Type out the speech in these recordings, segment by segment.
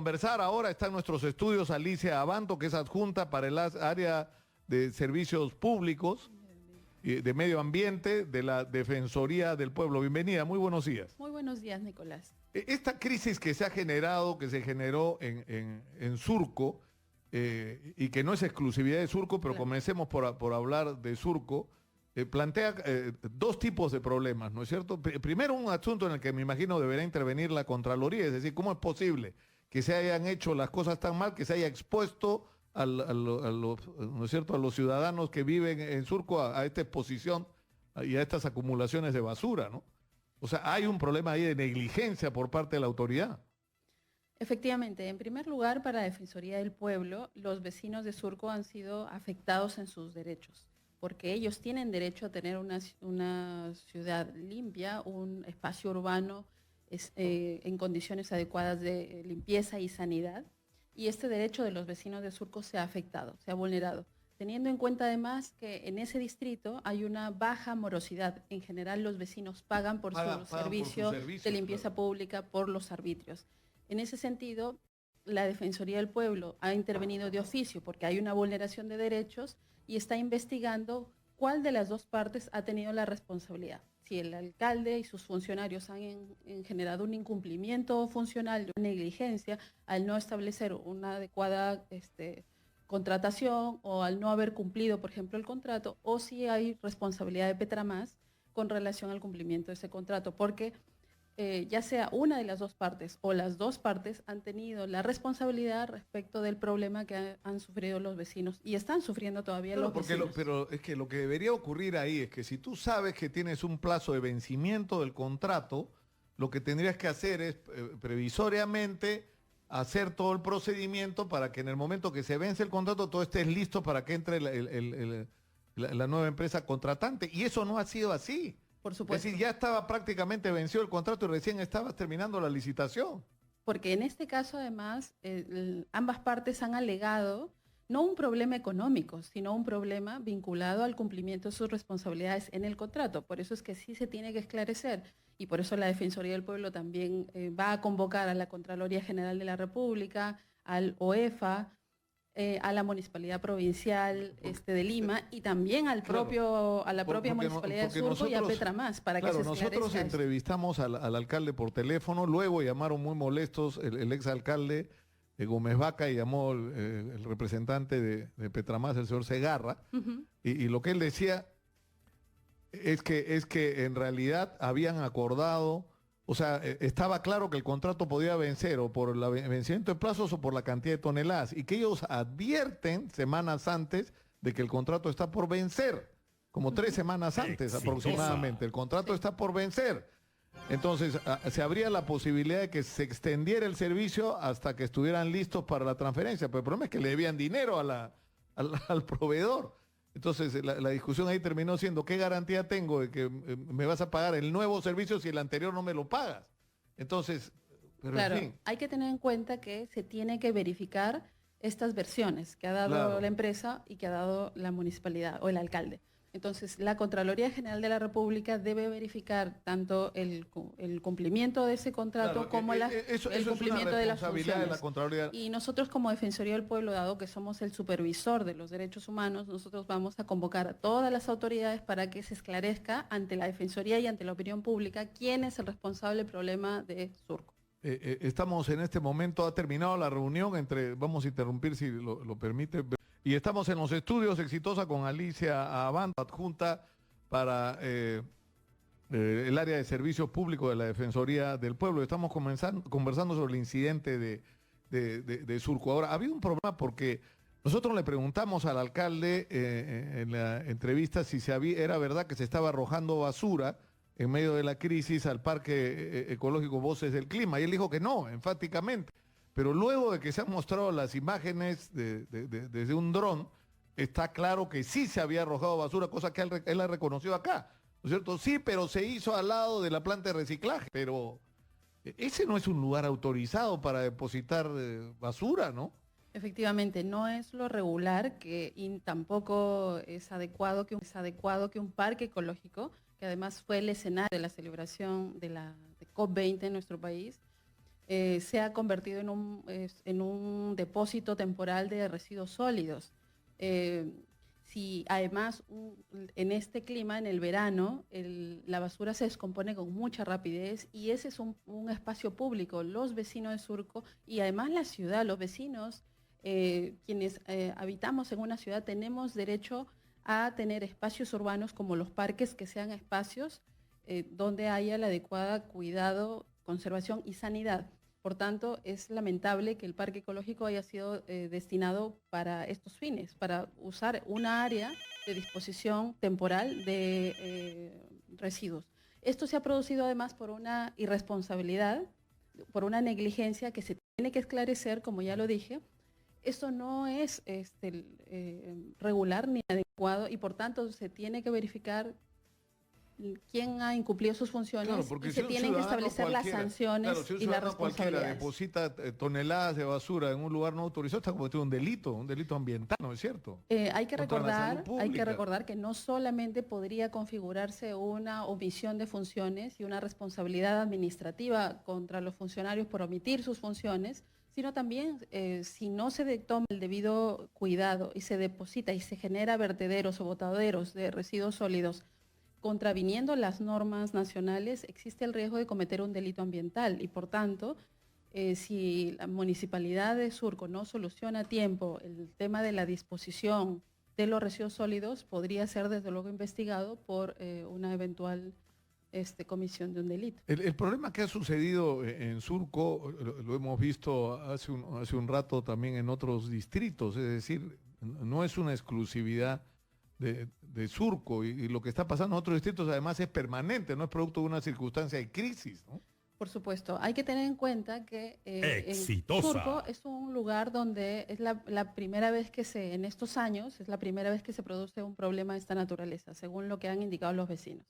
conversar ahora, está en nuestros estudios Alicia Abanto, que es adjunta para el área de servicios públicos y de medio ambiente de la Defensoría del Pueblo. Bienvenida, muy buenos días. Muy buenos días, Nicolás. Esta crisis que se ha generado, que se generó en Surco, y que no es exclusividad de Surco, pero Claro. comencemos por hablar de Surco, plantea dos tipos de problemas, ¿no es cierto? Primero, un asunto en el que me imagino deberá intervenir la Contraloría, es decir, ¿cómo es posible que se hayan hecho las cosas tan mal, que se haya expuesto ¿no es cierto?, a los ciudadanos que viven en Surco a esta exposición y a estas acumulaciones de basura, ¿no? O sea, hay un problema ahí de negligencia por parte de la autoridad. Efectivamente, en primer lugar, para la Defensoría del Pueblo, los vecinos de Surco han sido afectados en sus derechos, porque ellos tienen derecho a tener una ciudad limpia, un espacio urbano en condiciones adecuadas de limpieza y sanidad, y este derecho de los vecinos de Surco se ha afectado, se ha vulnerado, teniendo en cuenta además que en ese distrito hay una baja morosidad. En general, los vecinos pagan por su servicio de limpieza pública, por los arbitrios. En ese sentido, la Defensoría del Pueblo ha intervenido de oficio porque hay una vulneración de derechos y está investigando cuál de las dos partes ha tenido la responsabilidad. Si el alcalde y sus funcionarios han generado un incumplimiento funcional, una negligencia al no establecer una adecuada contratación o al no haber cumplido, por ejemplo, el contrato, o si hay responsabilidad de Petromás con relación al cumplimiento de ese contrato, porque ya sea una de las dos partes o las dos partes han tenido la responsabilidad respecto del problema que han sufrido los vecinos y están sufriendo todavía los vecinos. Pero es que lo que debería ocurrir ahí es que si tú sabes que tienes un plazo de vencimiento del contrato, lo que tendrías que hacer es previsoriamente hacer todo el procedimiento para que en el momento que se vence el contrato todo estés listo para que entre la nueva empresa contratante. Y eso no ha sido así. Por supuesto. Es decir, ya estaba prácticamente vencido el contrato y recién estabas terminando la licitación. Porque en este caso, además, ambas partes han alegado no un problema económico, sino un problema vinculado al cumplimiento de sus responsabilidades en el contrato. Por eso es que sí se tiene que esclarecer y por eso la Defensoría del Pueblo también va a convocar a la Contraloría General de la República, al OEFA, a la Municipalidad Provincial de Lima y también a la propia Municipalidad de Surco y a Petromás para que se esclarezca nosotros entrevistamos al alcalde por teléfono, luego llamaron muy molestos el exalcalde Gómez Vaca y llamó el representante de Petromás, el señor Segarra, y lo que él decía es que en realidad habían acordado. O sea, estaba claro que el contrato podía vencer o por el vencimiento de plazos o por la cantidad de toneladas y que ellos advierten semanas antes de que el contrato está por vencer, como 3 semanas antes aproximadamente. El contrato está por vencer. Entonces, se abría la posibilidad de que se extendiera el servicio hasta que estuvieran listos para la transferencia. Pero el problema es que le debían dinero al proveedor. Entonces, la discusión ahí terminó siendo, ¿qué garantía tengo de que me vas a pagar el nuevo servicio si el anterior no me lo pagas? Entonces, pero claro, en fin. hay que tener en cuenta que se tiene que verificar estas versiones que ha dado la empresa y que ha dado la municipalidad o el alcalde. Entonces, la Contraloría General de la República debe verificar tanto el cumplimiento de ese contrato como el cumplimiento de las funciones. De la Contraloría. Y nosotros como Defensoría del Pueblo, dado que somos el supervisor de los derechos humanos, nosotros vamos a convocar a todas las autoridades para que se esclarezca ante la Defensoría y ante la opinión pública quién es el responsable del problema de Surco. Estamos en este momento, ha terminado la reunión vamos a interrumpir si lo permite, y estamos en los estudios Exitosa con Alicia Abanto, adjunta para el área de servicios públicos de la Defensoría del Pueblo. Estamos conversando sobre el incidente de Surco. Ahora, había un problema porque nosotros le preguntamos al alcalde en la entrevista si era verdad que se estaba arrojando basura en medio de la crisis al Parque Ecológico Voces del Clima, y él dijo que no, enfáticamente. Pero luego de que se han mostrado las imágenes desde un dron, está claro que sí se había arrojado basura, cosa que él ha reconocido acá, ¿no es cierto? Sí, pero se hizo al lado de la planta de reciclaje, pero ese no es un lugar autorizado para depositar basura, ¿no? Efectivamente, no es lo regular y tampoco es adecuado que un parque ecológico, que además fue el escenario de la celebración de COP20 en nuestro país, se ha convertido en un depósito temporal de residuos sólidos. Si además en este clima, en el verano, la basura se descompone con mucha rapidez y ese es un espacio público. Los vecinos de Surco y además la ciudad, los vecinos, quienes habitamos en una ciudad, tenemos derecho a tener espacios urbanos como los parques, que sean espacios donde haya el adecuado cuidado, conservación y sanidad. Por tanto, es lamentable que el parque ecológico haya sido destinado para estos fines, para usar una área de disposición temporal de residuos. Esto se ha producido además por una irresponsabilidad, por una negligencia que se tiene que esclarecer, como ya lo dije. Esto no es regular ni adecuado y por tanto se tiene que verificar quién ha incumplido sus funciones, claro, porque y se tienen que establecer las sanciones, claro, si un y las ciudadano cualquiera responsabilidades. deposita toneladas de basura en un lugar no autorizado, está cometiendo un delito ambiental, ¿no es cierto? Hay que Contra la salud recordar pública. que no solamente podría configurarse una omisión de funciones y una responsabilidad administrativa contra los funcionarios por omitir sus funciones, sino también si no se toma el debido cuidado y se deposita y se genera vertederos o botaderos de residuos sólidos contraviniendo las normas nacionales, existe el riesgo de cometer un delito ambiental y, por tanto, si la Municipalidad de Surco no soluciona a tiempo el tema de la disposición de los residuos sólidos, podría ser desde luego investigado por una eventual comisión de un delito. El problema que ha sucedido en Surco, lo hemos visto hace un rato también en otros distritos, es decir, no es una exclusividad de Surco y lo que está pasando en otros distritos además es permanente, no es producto de una circunstancia de crisis, ¿no? Por supuesto, hay que tener en cuenta que en Surco es un lugar donde es la primera vez en estos años, es la primera vez que se produce un problema de esta naturaleza, según lo que han indicado los vecinos.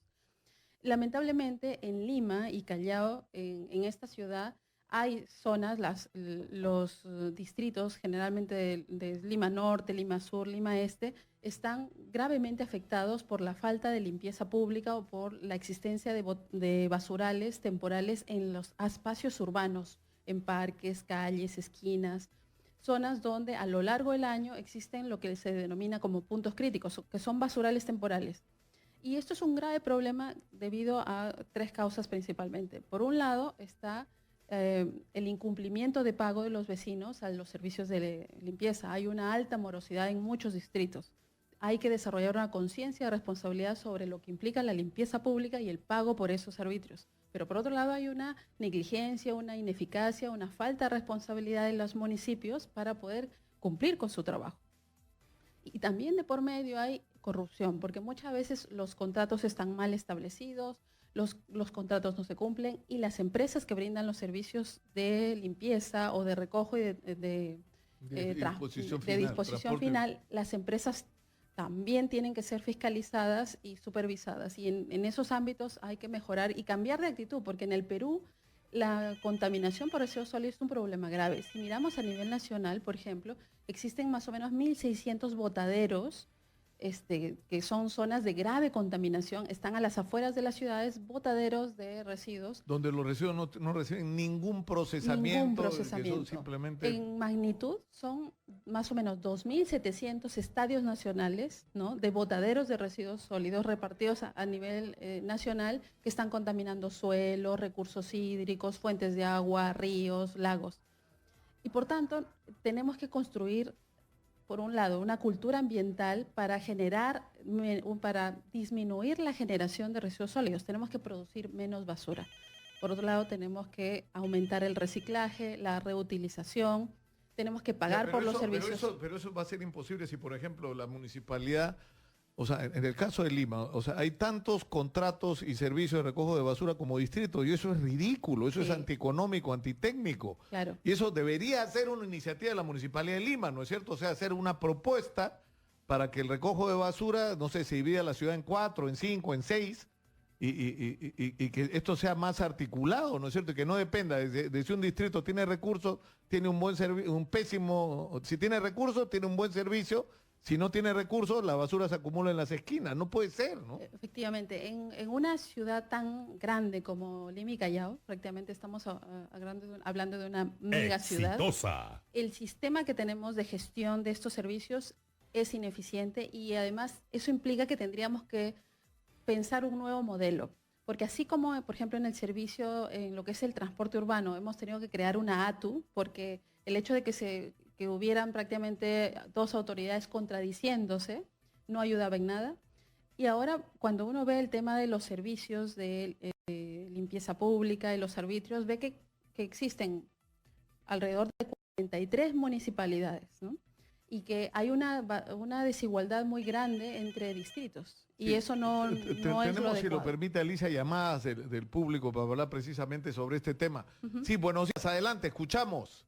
Lamentablemente en Lima y Callao, en esta ciudad, hay zonas, los distritos generalmente de Lima Norte, Lima Sur, Lima Este, están gravemente afectados por la falta de limpieza pública o por la existencia de basurales temporales en los espacios urbanos, en parques, calles, esquinas, zonas donde a lo largo del año existen lo que se denomina como puntos críticos, que son basurales temporales. Y esto es un grave problema debido a tres causas principalmente. Por un lado está el incumplimiento de pago de los vecinos a los servicios de limpieza. Hay una alta morosidad en muchos distritos. Hay que desarrollar una conciencia de responsabilidad sobre lo que implica la limpieza pública y el pago por esos servicios. Pero por otro lado hay una negligencia, una ineficacia, una falta de responsabilidad de los municipios para poder cumplir con su trabajo. Y también de por medio hay corrupción, porque muchas veces los contratos están mal establecidos, los contratos no se cumplen y las empresas que brindan los servicios de limpieza o de recojo y de disposición final, las empresas también tienen que ser fiscalizadas y supervisadas. Y en esos ámbitos hay que mejorar y cambiar de actitud, porque en el Perú la contaminación por residuos sólidos es un problema grave. Si miramos a nivel nacional, por ejemplo, existen más o menos 1.600 botaderos que son zonas de grave contaminación, están a las afueras de las ciudades, botaderos de residuos. Donde los residuos no reciben ningún procesamiento. Que son simplemente... En magnitud son más o menos 2.700 estadios nacionales, ¿no?, de botaderos de residuos sólidos repartidos a nivel nacional que están contaminando suelos, recursos hídricos, fuentes de agua, ríos, lagos. Y por tanto, tenemos que construir, por un lado, una cultura ambiental para disminuir la generación de residuos sólidos. Tenemos que producir menos basura. Por otro lado, tenemos que aumentar el reciclaje, la reutilización. Tenemos que pagar por los servicios. Pero eso va a ser imposible si, por ejemplo, la municipalidad, o sea, en el caso de Lima, o sea, hay tantos contratos y servicios de recojo de basura como distrito, y eso es ridículo, eso es antieconómico, antitécnico. Claro. Y eso debería ser una iniciativa de la Municipalidad de Lima, ¿no es cierto? O sea, hacer una propuesta para que el recojo de basura, no sé, se divida la ciudad en 4, en 5, en 6, y que esto sea más articulado, ¿no es cierto? Y que no dependa de si un distrito tiene recursos, tiene un buen servicio, un pésimo, si tiene recursos, tiene un buen servicio. si no tiene recursos, la basura se acumula en las esquinas. No puede ser, ¿no? Efectivamente, en una ciudad tan grande como Lima y Callao, prácticamente estamos hablando de una mega ciudad. Exitosa. El sistema que tenemos de gestión de estos servicios es ineficiente y además eso implica que tendríamos que pensar un nuevo modelo. Porque así como, por ejemplo, en el servicio, en lo que es el transporte urbano, hemos tenido que crear una ATU, porque el hecho de que hubieran prácticamente dos autoridades contradiciéndose no ayudaba en nada. Y ahora, cuando uno ve el tema de los servicios de limpieza pública y los arbitrios, ve que existen alrededor de 43 municipalidades, ¿no? Y que hay una desigualdad muy grande entre distritos. Y Sí. eso no es lo Tenemos, si lo adecuado. permite, Alicia, llamadas del público para hablar precisamente sobre este tema. Sí, buenos días. Adelante, escuchamos.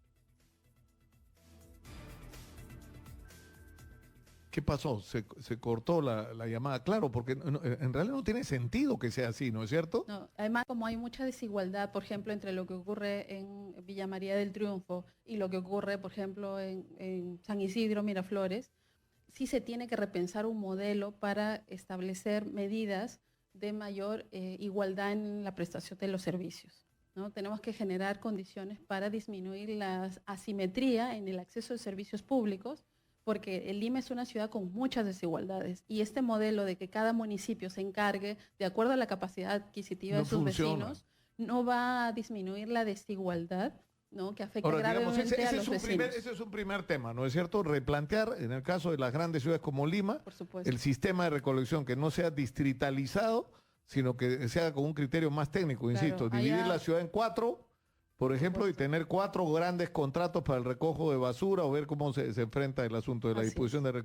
¿Qué pasó? Se cortó la llamada. Claro, porque en realidad no tiene sentido que sea así, ¿no es cierto? No, además, como hay mucha desigualdad, por ejemplo, entre lo que ocurre en Villa María del Triunfo y lo que ocurre, por ejemplo, en San Isidro, Miraflores, sí se tiene que repensar un modelo para establecer medidas de mayor igualdad en la prestación de los servicios, ¿no? Tenemos que generar condiciones para disminuir la asimetría en el acceso a servicios públicos, porque el Lima es una ciudad con muchas desigualdades y este modelo de que cada municipio se encargue de acuerdo a la capacidad adquisitiva No de sus funciona. vecinos no va a disminuir la desigualdad, ¿no? Que afecta Ahora, digamos, gravemente a los vecinos. ese es un primer tema, ¿no es cierto? Replantear, en el caso de las grandes ciudades como Lima, Por supuesto. el sistema de recolección que no sea distritalizado, sino que se haga con un criterio más técnico, Claro, insisto, dividir allá- la ciudad en 4, por ejemplo, y supuesto. tener 4 grandes contratos para el recojo de basura o ver cómo se enfrenta el asunto de la Así disposición de...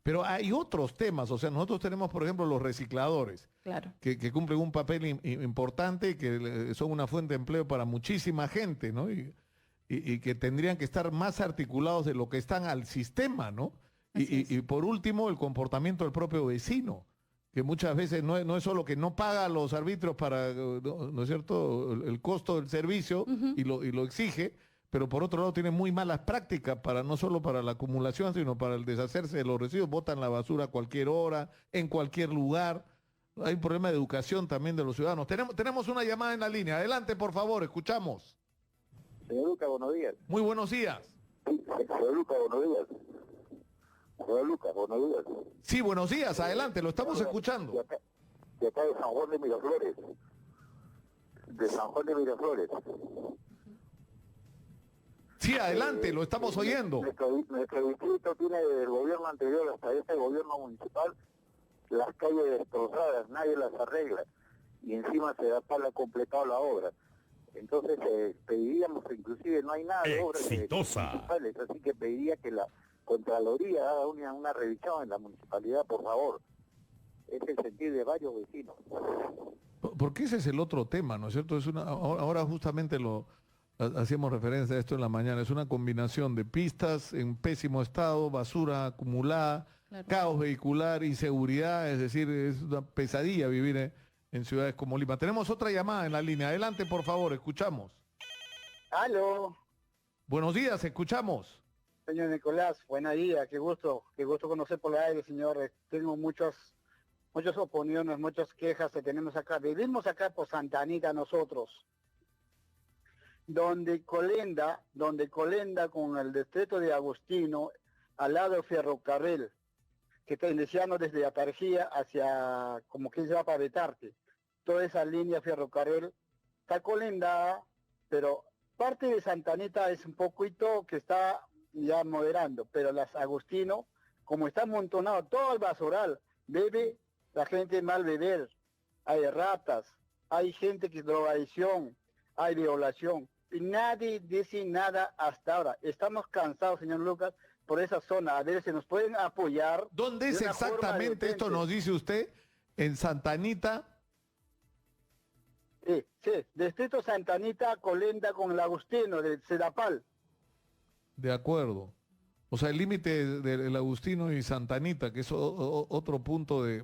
Pero hay otros temas, o sea, nosotros tenemos, por ejemplo, los recicladores, Claro. que cumplen un papel importante y que son una fuente de empleo para muchísima gente, ¿no? Y que tendrían que estar más articulados de lo que están al sistema, ¿no? Así es. Y por último, el comportamiento del propio vecino, que muchas veces no es solo que no paga los arbitrios para, ¿no es cierto?, el costo del servicio y lo exige, pero por otro lado tiene muy malas prácticas para no solo para la acumulación, sino para el deshacerse de los residuos, botan la basura a cualquier hora, en cualquier lugar. Hay un problema de educación también de los ciudadanos. Tenemos una llamada en la línea. Adelante, por favor, escuchamos. Señor Lucas, buenos días. Muy buenos días. Señor Lucas, buenos días. Señor Lucas, buenos días. Sí, buenos días, adelante, lo estamos escuchando. De acá de San Juan de Miraflores. De San Juan de Miraflores. Sí, adelante, lo estamos oyendo. Nuestro distrito tiene desde el gobierno anterior hasta este gobierno municipal las calles destrozadas, nadie las arregla. Y encima se da para completado la obra. Entonces pediríamos, inclusive no hay nada de obras Exitosa. municipales, así que pediría que la Contraloría haga una revisión en la municipalidad, por favor. Es el sentir de varios vecinos. Porque ese es el otro tema, ¿no es cierto? Ahora justamente hacíamos referencia a esto en la mañana, es una combinación de pistas en pésimo estado, basura acumulada, Claro. caos vehicular, inseguridad, es decir, es una pesadilla vivir en ciudades como Lima. Tenemos otra llamada en la línea, adelante por favor, escuchamos. ¡Aló! Buenos días, escuchamos. Señor Nicolás, buena día, qué gusto conocer por el aire, señor. Tengo muchas opiniones, muchas quejas que tenemos acá. Vivimos acá por Santa Anita nosotros, donde colenda con el distrito de Agustino, al lado del ferrocarril, que está iniciando desde Atarjía hacia, como que se va para Betarte. Toda esa línea ferrocarril está colendada, pero parte de Santa Anita es un poquito que está ya moderando, pero las Agustino, como está amontonado todo el basural, bebe la gente mal beber, hay ratas, hay gente que es drogadicción, hay violación, y nadie dice nada hasta ahora. Estamos cansados, señor Lucas, por esa zona, a ver si nos pueden apoyar. ¿Dónde de es una forma exactamente esto, decente. nos dice usted? En Santa Anita. Sí, distrito Santa Anita colenda con el Agustino de Sedapal. De acuerdo. O sea, el límite del Agustino y Santa Anita, que es otro punto de...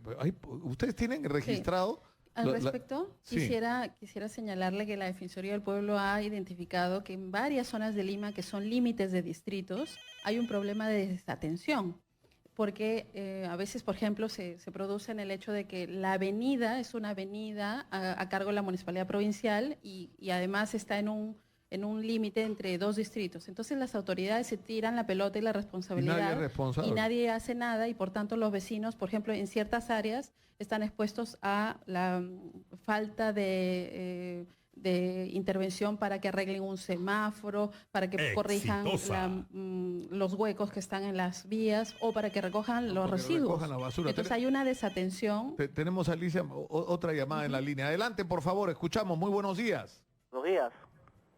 ¿Ustedes tienen registrado? Al respecto, sí. quisiera señalarle que la Defensoría del Pueblo ha identificado que en varias zonas de Lima, que son límites de distritos, hay un problema de desatención. porque a veces, por ejemplo, se produce en el hecho de que la avenida es una avenida a cargo de la Municipalidad Provincial y además está en un límite entre dos distritos. Entonces las autoridades se tiran la pelota y la Y nadie es responsabilidad responsable. y nadie hace nada y por tanto los vecinos, por ejemplo, en ciertas áreas están expuestos a la falta de intervención para que arreglen un semáforo, para que corrijan los huecos que están en las vías o para que recojan los Porque residuos. recojan la basura. Entonces hay una desatención. Tenemos a Alicia, otra llamada en la línea. Adelante, por favor, escuchamos. Muy buenos días. Buenos días.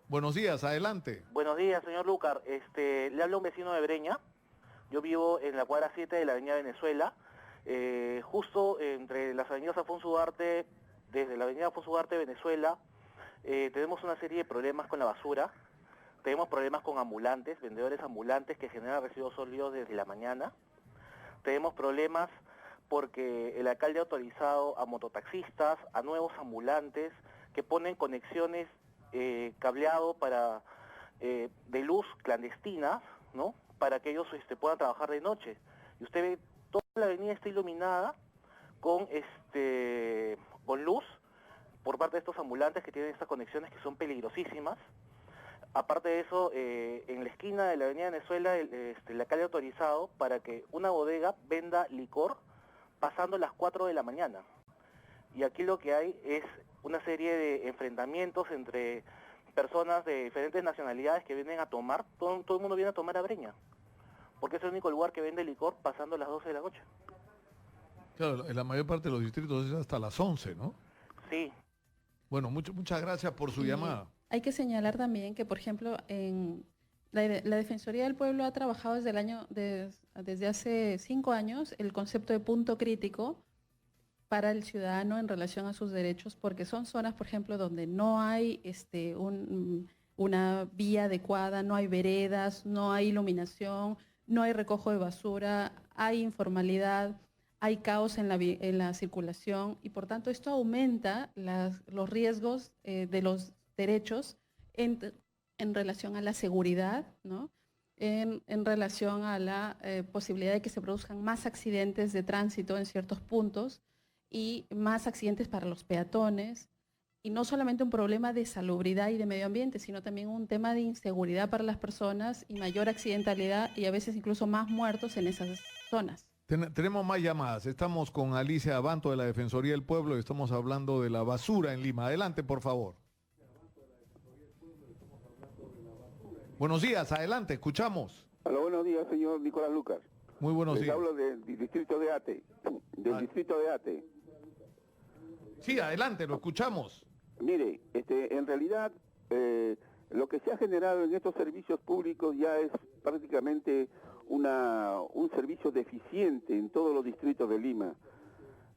Buenos días, adelante. Buenos días, señor Lucar. Le habla un vecino de Breña. Yo vivo en la cuadra 7 de la avenida Venezuela, justo entre las avenidas Afonso Ugarte, desde la avenida Afonso Ugarte, Venezuela. Tenemos una serie de problemas con la basura. Tenemos problemas con ambulantes, vendedores ambulantes que generan residuos sólidos desde la mañana. Tenemos problemas porque el alcalde ha autorizado a mototaxistas, a nuevos ambulantes que ponen conexiones cableado para de luz clandestinas, ¿no? Para que ellos puedan trabajar de noche. Y usted ve, toda la avenida está iluminada con luz por parte de estos ambulantes que tienen estas conexiones que son peligrosísimas. Aparte de eso, en la esquina de la avenida Venezuela, el alcalde ha autorizado para que una bodega venda licor pasando las 4 de la mañana. Y aquí lo que hay es una serie de enfrentamientos entre personas de diferentes nacionalidades que vienen a tomar, todo el mundo viene a tomar a Breña, porque es el único lugar que vende licor pasando las 12 de la noche. Claro, en la mayor parte de los distritos es hasta las 11, ¿no? Sí. Bueno, muchas gracias por su llamada. Hay que señalar también que, por ejemplo, en la Defensoría del Pueblo ha trabajado desde hace 5 años el concepto de punto crítico para el ciudadano en relación a sus derechos, porque son zonas, por ejemplo, donde no hay una vía adecuada, no hay veredas, no hay iluminación, no hay recojo de basura, hay informalidad, hay caos en la circulación y por tanto esto aumenta los riesgos de los derechos en relación a la seguridad, ¿no? En relación a la posibilidad de que se produzcan más accidentes de tránsito en ciertos puntos y más accidentes para los peatones, y no solamente un problema de salubridad y de medio ambiente, sino también un tema de inseguridad para las personas y mayor accidentalidad y a veces incluso más muertos en esas zonas. Tenemos más llamadas. Estamos con Alicia Abanto de la Defensoría del Pueblo y estamos hablando de la basura en Lima. Adelante, por favor. Buenos días, adelante, escuchamos. Hola, buenos días, señor Nicolás Lucas. Muy buenos días. Hablo del distrito de Ate, distrito de Ate. Sí, adelante, lo escuchamos. Mire, en realidad lo que se ha generado en estos servicios públicos ya es prácticamente un servicio deficiente en todos los distritos de Lima.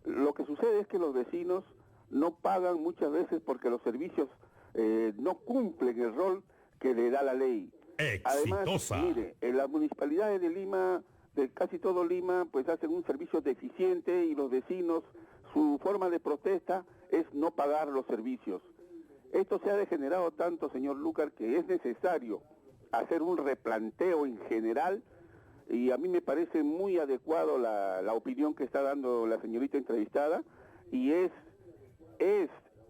Lo que sucede es que los vecinos no pagan muchas veces porque los servicios no cumplen el rol que le da la ley. Además, mire, en las municipalidades de Lima, de casi todo Lima, pues hacen un servicio deficiente y los vecinos, su forma de protesta es no pagar los servicios. Esto se ha degenerado tanto, señor Lucar, que es necesario hacer un replanteo en general y a mí me parece muy adecuado la opinión que está dando la señorita entrevistada y es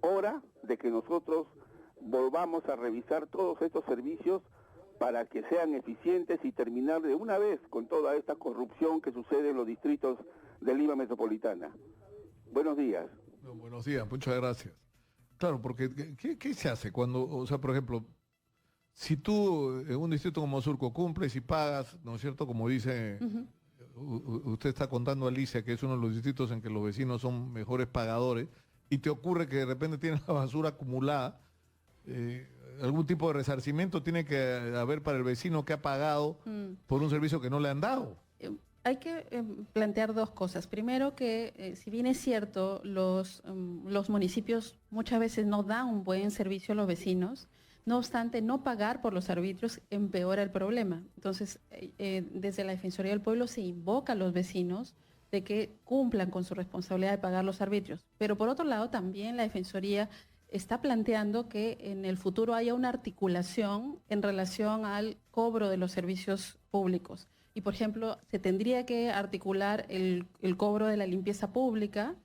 hora de que nosotros volvamos a revisar todos estos servicios para que sean eficientes y terminar de una vez con toda esta corrupción que sucede en los distritos de Lima Metropolitana. Buenos días. Buenos días, muchas gracias. Claro, porque ¿qué se hace cuando, o sea, por ejemplo, si tú en un distrito como Surco cumples y pagas, ¿no es cierto? Como dice, usted está contando, Alicia, que es uno de los distritos en que los vecinos son mejores pagadores, y te ocurre que de repente tienes la basura acumulada, algún tipo de resarcimiento tiene que haber para el vecino que ha pagado por un servicio que no le han dado. Hay que plantear dos cosas. Primero que si bien es cierto, los municipios muchas veces no dan un buen servicio a los vecinos, no obstante, no pagar por los arbitrios empeora el problema. Entonces, desde la Defensoría del Pueblo se invoca a los vecinos de que cumplan con su responsabilidad de pagar los arbitrios. Pero por otro lado, también la Defensoría está planteando que en el futuro haya una articulación en relación al cobro de los servicios públicos. Y, por ejemplo, se tendría que articular el cobro de la limpieza pública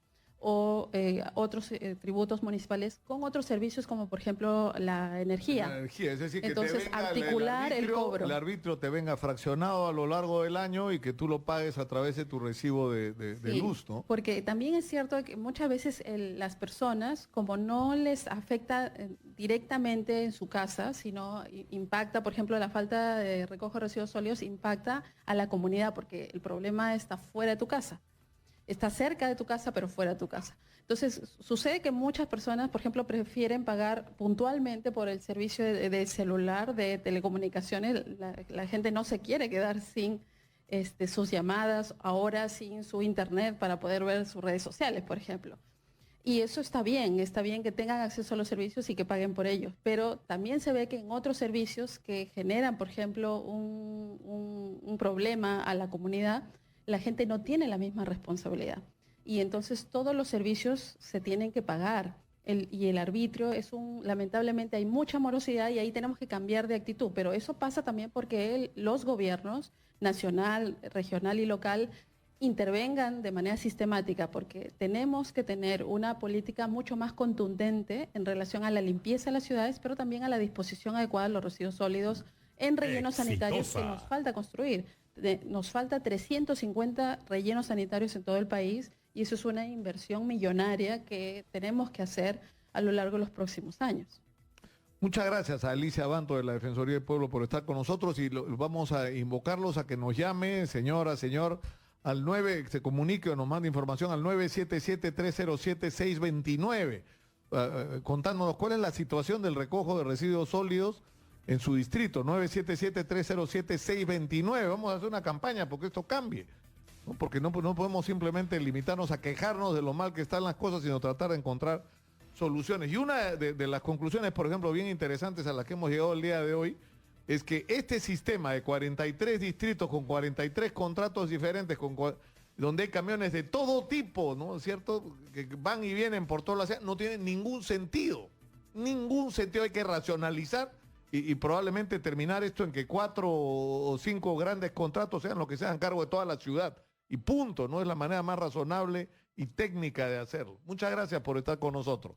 o otros tributos municipales con otros servicios como, por ejemplo, la energía. La energía, es decir, que entonces, te venga articular el cobro. El arbitrio te venga fraccionado a lo largo del año y que tú lo pagues a través de tu recibo de luz, ¿no? Porque también es cierto que muchas veces las personas, como no les afecta directamente en su casa, sino impacta, por ejemplo, la falta de recojo de residuos sólidos impacta a la comunidad, porque el problema está fuera de tu casa. Está cerca de tu casa, pero fuera de tu casa. Entonces, sucede que muchas personas, por ejemplo, prefieren pagar puntualmente por el servicio de celular, de telecomunicaciones. La gente no se quiere quedar sin sus llamadas, ahora sin su internet para poder ver sus redes sociales, por ejemplo. Y eso está bien que tengan acceso a los servicios y que paguen por ellos. Pero también se ve que en otros servicios que generan, por ejemplo, un problema a la comunidad, la gente no tiene la misma responsabilidad. Y entonces todos los servicios se tienen que pagar. Y el arbitrio lamentablemente hay mucha morosidad y ahí tenemos que cambiar de actitud. Pero eso pasa también porque los gobiernos nacional, regional y local intervengan de manera sistemática, porque tenemos que tener una política mucho más contundente en relación a la limpieza de las ciudades, pero también a la disposición adecuada de los residuos sólidos en rellenos sanitarios que nos falta construir. Nos falta 350 rellenos sanitarios en todo el país y eso es una inversión millonaria que tenemos que hacer a lo largo de los próximos años. Muchas gracias a Alicia Abanto de la Defensoría del Pueblo por estar con nosotros y vamos a invocarlos a que nos llame, señora, señor, al 9, se comunique o nos mande información al 977-307-629, contándonos cuál es la situación del recojo de residuos sólidos en su distrito, 977-307-629. Vamos a hacer una campaña porque esto cambie, ¿no? Porque no podemos simplemente limitarnos a quejarnos de lo mal que están las cosas, sino tratar de encontrar soluciones. Y una de las conclusiones, por ejemplo, bien interesantes a las que hemos llegado el día de hoy, es que este sistema de 43 distritos con 43 contratos diferentes, donde hay camiones de todo tipo, ¿no es cierto?, que van y vienen por toda la ciudad, no tiene ningún sentido. Ningún sentido. Hay que racionalizar y probablemente terminar esto en que 4 o 5 grandes contratos sean los que se hagan cargo de toda la ciudad. Y punto, no es la manera más razonable y técnica de hacerlo. Muchas gracias por estar con nosotros.